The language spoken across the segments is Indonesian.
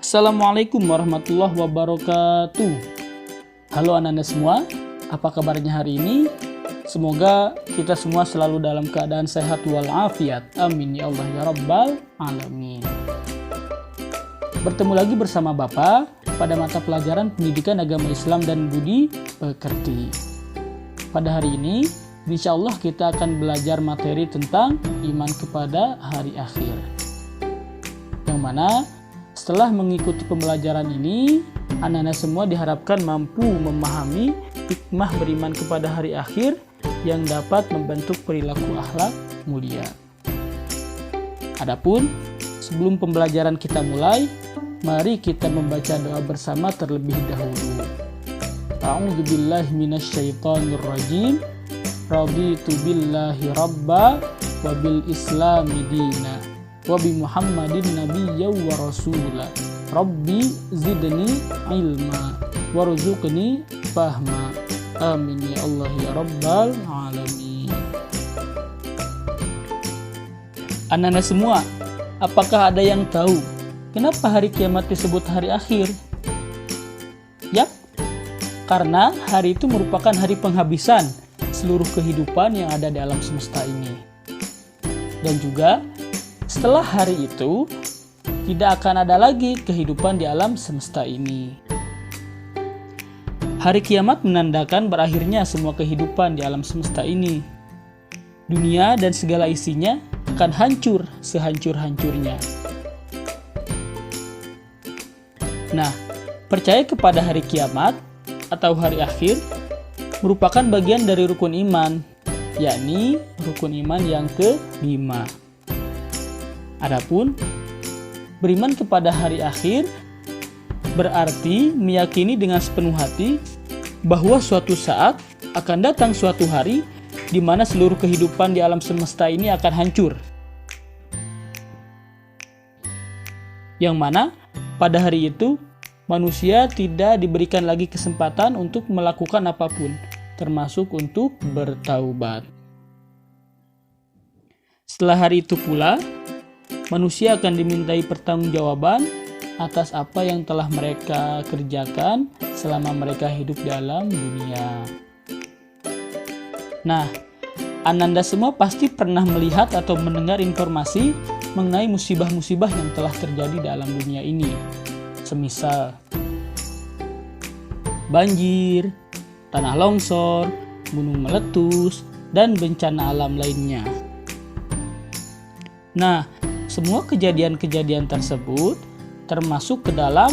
Assalamualaikum warahmatullahi wabarakatuh. Halo anak-anak semua, apa kabarnya hari ini? Semoga kita semua selalu dalam keadaan sehat walafiat. Amin ya Allah ya Rabbal Alamin. Bertemu lagi bersama Bapak pada mata pelajaran Pendidikan Agama Islam dan Budi Pekerti. Pada hari ini, insya Allah kita akan belajar materi tentang iman kepada hari akhir. Yang mana setelah mengikuti pembelajaran ini, anak-anak semua diharapkan mampu memahami hikmah beriman kepada hari akhir yang dapat membentuk perilaku akhlak mulia. Adapun sebelum pembelajaran kita mulai, mari kita membaca doa bersama terlebih dahulu. A'udzubillahi minasyaitonirrajim. Raditu billahi rabba wa bil islami dina wa bi Muhammadin nabiyya wa rasula. Rabbi zidni ilma warzuqni fahma. Amin ya Allah ya Rabbal Alamin. Anak-anak semua, apakah ada yang tahu kenapa hari kiamat disebut hari akhir? Ya, karena hari itu merupakan hari penghabisan seluruh kehidupan yang ada di alam semesta ini. Dan juga setelah hari itu, tidak akan ada lagi kehidupan di alam semesta ini. Hari kiamat menandakan berakhirnya semua kehidupan di alam semesta ini. Dunia dan segala isinya akan hancur sehancur-hancurnya. Nah, percaya kepada hari kiamat atau hari akhir merupakan bagian dari rukun iman, yakni rukun iman yang kelima. Adapun beriman kepada hari akhir berarti meyakini dengan sepenuh hati bahwa suatu saat akan datang suatu hari di mana seluruh kehidupan di alam semesta ini akan hancur. Yang mana pada hari itu manusia tidak diberikan lagi kesempatan untuk melakukan apapun, termasuk untuk bertaubat. Setelah hari itu pula, manusia akan dimintai pertanggungjawaban atas apa yang telah mereka kerjakan selama mereka hidup dalam dunia. Nah, Ananda semua pasti pernah melihat atau mendengar informasi mengenai musibah-musibah yang telah terjadi dalam dunia ini. Semisal banjir, tanah longsor, gunung meletus, dan bencana alam lainnya. Nah, semua kejadian-kejadian tersebut termasuk ke dalam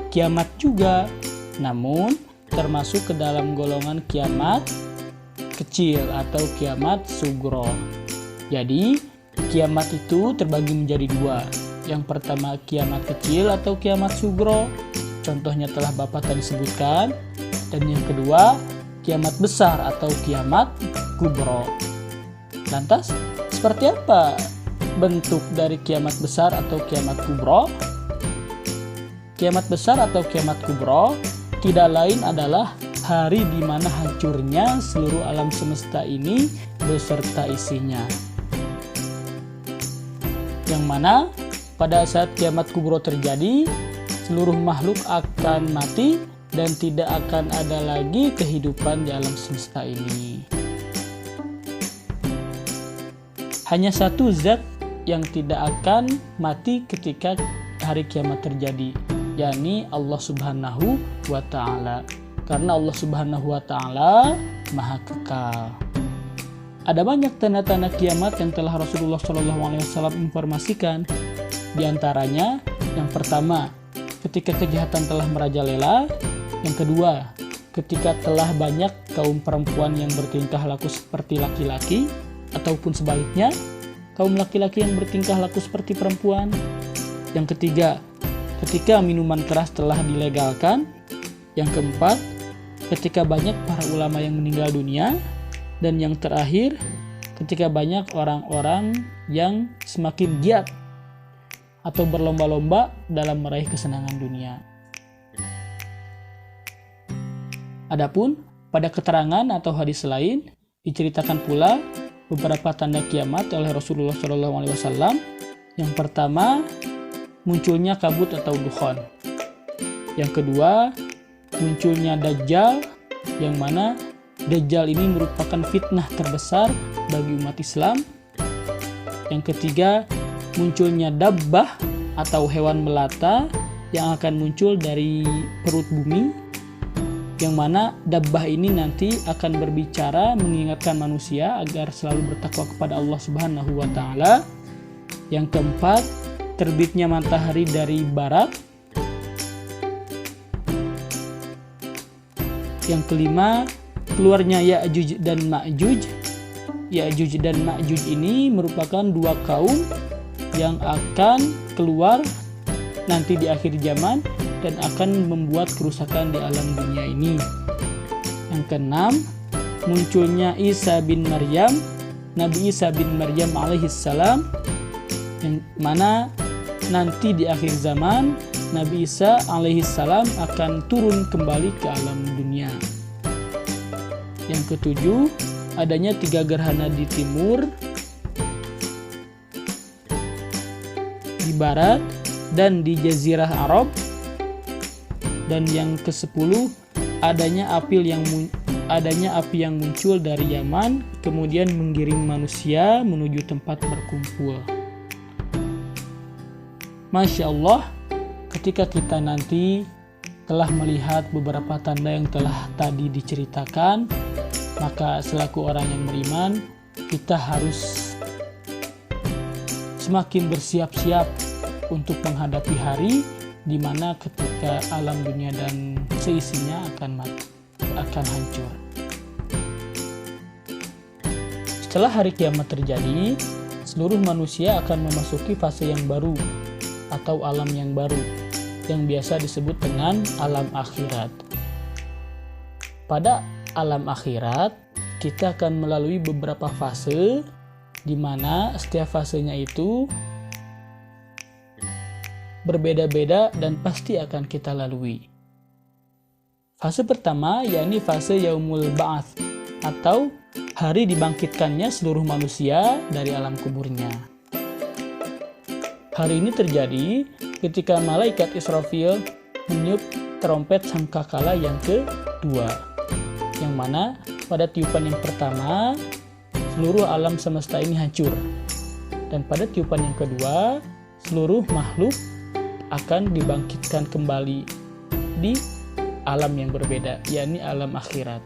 kiamat juga, namun termasuk ke dalam golongan kiamat kecil atau kiamat sugro. Jadi, kiamat itu terbagi menjadi dua. Yang pertama kiamat kecil atau kiamat sugro, contohnya telah Bapak tadi sebutkan. Dan yang kedua, kiamat besar atau kiamat kubro. Lantas, seperti apa bentuk dari kiamat besar atau kiamat kubro? Kiamat besar atau kiamat kubro tidak lain adalah hari di mana hancurnya seluruh alam semesta ini beserta isinya. Yang mana pada saat kiamat kubro terjadi, seluruh makhluk akan mati dan tidak akan ada lagi kehidupan di alam semesta ini. Hanya satu zat yang tidak akan mati ketika hari kiamat terjadi, yakni Allah Subhanahu wa Ta'ala. Karena Allah Subhanahu wa Ta'ala Maha Kekal. Ada banyak tanda-tanda kiamat yang telah Rasulullah SAW informasikan. Di antaranya, yang pertama, ketika kejahatan telah merajalela. Yang kedua, ketika telah banyak kaum perempuan yang bertingkah laku seperti laki-laki, ataupun sebaliknya, kaum laki-laki yang bertingkah laku seperti perempuan. Yang ketiga, ketika minuman keras telah dilegalkan. Yang keempat, ketika banyak para ulama yang meninggal dunia. Dan yang terakhir, ketika banyak orang-orang yang semakin giat atau berlomba-lomba dalam meraih kesenangan dunia. Adapun pada keterangan atau hadis lain diceritakan pula beberapa tanda kiamat oleh Rasulullah SAW. Yang pertama, munculnya kabut atau dukhon. Yang kedua, munculnya Dajjal, yang mana Dajjal ini merupakan fitnah terbesar bagi umat Islam. Yang ketiga, munculnya dabbah atau hewan melata yang akan muncul dari perut bumi, yang mana dabbah ini nanti akan berbicara mengingatkan manusia agar selalu bertakwa kepada Allah Subhanahu wa Ta'ala. Yang keempat, terbitnya matahari dari barat. Yang kelima, keluarnya Ya'juj dan Ma'juj. Ya'juj dan Ma'juj ini merupakan dua kaum yang akan keluar nanti di akhir zaman dan akan membuat kerusakan di alam dunia ini. Yang keenam, munculnya Isa bin Maryam, Nabi Isa bin Maryam alaihissalam, yang mana nanti di akhir zaman Nabi Isa alaihissalam akan turun kembali ke alam dunia. Yang ketujuh, adanya 3 gerhana di timur, di barat, dan di Jazirah Arab. Dan yang ke-10, adanya api yang muncul dari Yaman, kemudian menggiring manusia menuju tempat berkumpul. Masya Allah, ketika kita nanti telah melihat beberapa tanda yang telah tadi diceritakan, maka selaku orang yang beriman, kita harus semakin bersiap-siap untuk menghadapi hari di mana ketika alam dunia dan seisinya akan hancur. Setelah hari kiamat terjadi, seluruh manusia akan memasuki fase yang baru atau alam yang baru, yang biasa disebut dengan alam akhirat. Pada alam akhirat, kita akan melalui beberapa fase, di mana setiap fasenya itu berbeda-beda dan pasti akan kita lalui. Fase pertama yakni fase Yaumul Ba'ats, atau hari dibangkitkannya seluruh manusia dari alam kuburnya. Hari ini terjadi ketika malaikat Israfil meniup trompet sangkakala yang kedua, yang mana pada tiupan yang pertama seluruh alam semesta ini hancur, dan pada tiupan yang kedua seluruh makhluk akan dibangkitkan kembali di alam yang berbeda, yakni alam akhirat.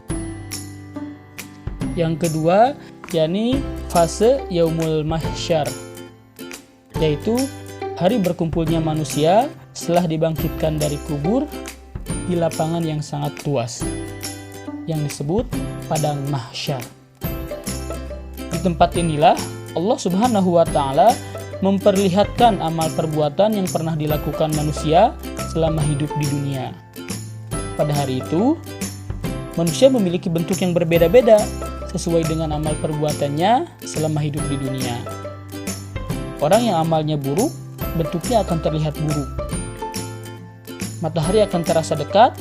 Yang kedua yakni fase Yaumul Mahsyar, yaitu hari berkumpulnya manusia setelah dibangkitkan dari kubur di lapangan yang sangat luas, yang disebut Padang Mahsyar. Di tempat inilah Allah Subhanahu wa Ta'ala memperlihatkan amal perbuatan yang pernah dilakukan manusia selama hidup di dunia. Pada hari itu, manusia memiliki bentuk yang berbeda-beda sesuai dengan amal perbuatannya selama hidup di dunia. Orang yang amalnya buruk, bentuknya akan terlihat buruk. Matahari akan terasa dekat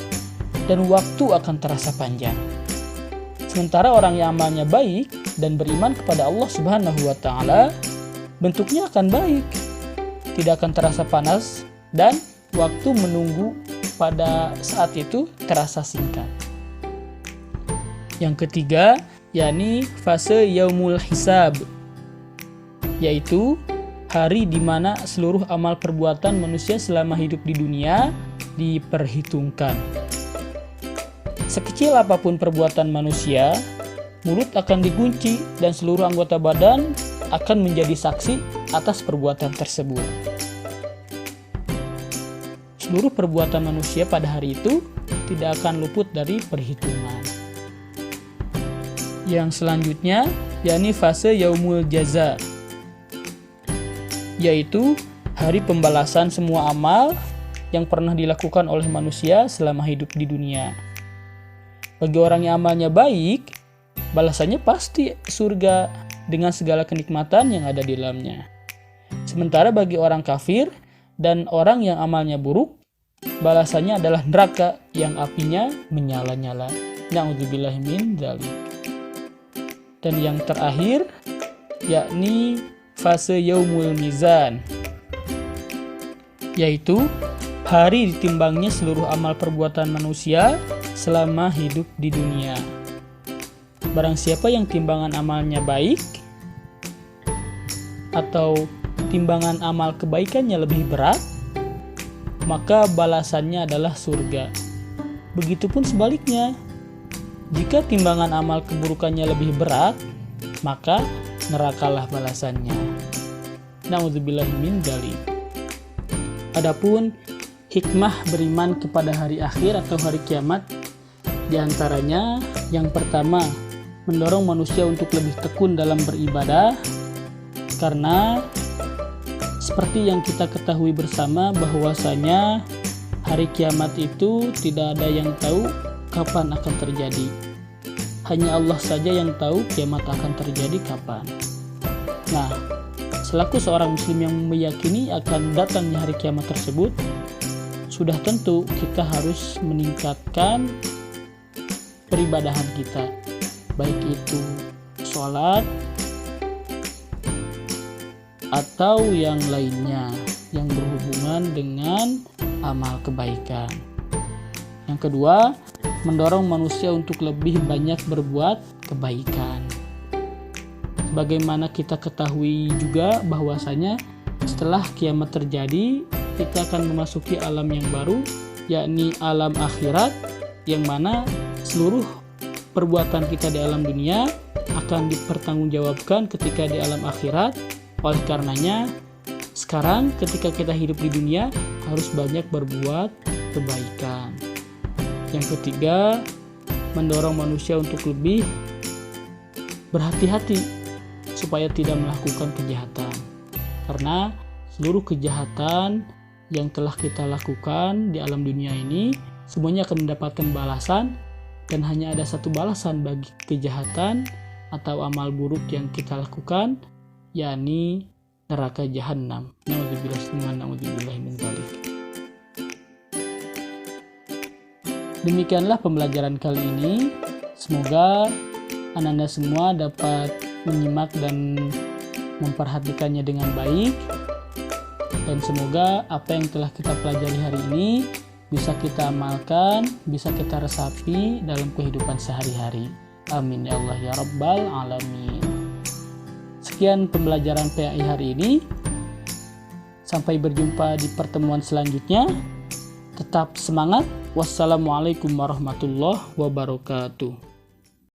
dan waktu akan terasa panjang. Sementara orang yang amalnya baik dan beriman kepada Allah Subhanahu wa Ta'ala, bentuknya akan baik, tidak akan terasa panas, dan waktu menunggu pada saat itu terasa singkat. Yang ketiga yakni fase Yaumul Hisab, yaitu hari di mana seluruh amal perbuatan manusia selama hidup di dunia diperhitungkan. Sekecil apapun perbuatan manusia, mulut akan dikunci dan seluruh anggota badan akan menjadi saksi atas perbuatan tersebut. Seluruh perbuatan manusia pada hari itu tidak akan luput dari perhitungan. Yang selanjutnya yakni fase Yaumul Jaza, yaitu hari pembalasan semua amal yang pernah dilakukan oleh manusia selama hidup di dunia. Bagi orang yang amalnya baik, balasannya pasti surga dengan segala kenikmatan yang ada di dalamnya. Sementara bagi orang kafir dan orang yang amalnya buruk, balasannya adalah neraka yang apinya menyala-nyala. Na'udzubillahi min dzalik. Dan yang terakhir yakni fase Yaumul Mizan, yaitu hari ditimbangnya seluruh amal perbuatan manusia selama hidup di dunia. Barang siapa yang timbangan amalnya baik atau timbangan amal kebaikannya lebih berat, maka balasannya adalah surga. Begitupun sebaliknya, jika timbangan amal keburukannya lebih berat, maka nerakalah balasannya. Na'udzubillahi min dzalik. Adapun hikmah beriman kepada hari akhir atau hari kiamat, diantaranya yang pertama, mendorong manusia untuk lebih tekun dalam beribadah, karena seperti yang kita ketahui bersama bahwasanya hari kiamat itu tidak ada yang tahu kapan akan terjadi. Hanya Allah saja yang tahu kiamat akan terjadi kapan. Nah, selaku seorang muslim yang meyakini akan datangnya hari kiamat tersebut, sudah tentu kita harus meningkatkan peribadahan kita, baik itu sholat atau yang lainnya yang berhubungan dengan amal kebaikan. Yang kedua, mendorong manusia untuk lebih banyak berbuat kebaikan. Sebagaimana kita ketahui juga bahwasanya setelah kiamat terjadi, kita akan memasuki alam yang baru, yakni alam akhirat, yang mana seluruh perbuatan kita di alam dunia akan dipertanggungjawabkan ketika di alam akhirat. Oleh karenanya, sekarang ketika kita hidup di dunia harus banyak berbuat kebaikan. Yang ketiga, mendorong manusia untuk lebih berhati-hati supaya tidak melakukan kejahatan. Karena seluruh kejahatan yang telah kita lakukan di alam dunia ini semuanya akan mendapatkan balasan, dan hanya ada satu balasan bagi kejahatan atau amal buruk yang kita lakukan, yakni neraka jahanam. Na'udzubillahi min dzalik. Demikianlah pembelajaran kali ini. Semoga Anda semua dapat menyimak dan memperhatikannya dengan baik, dan semoga apa yang telah kita pelajari hari ini bisa kita amalkan, bisa kita resapi dalam kehidupan sehari-hari. Amin ya Allah ya Rabbal Alamin. Sekian pembelajaran PAI hari ini. Sampai berjumpa di pertemuan selanjutnya. Tetap semangat. Wassalamualaikum warahmatullahi wabarakatuh.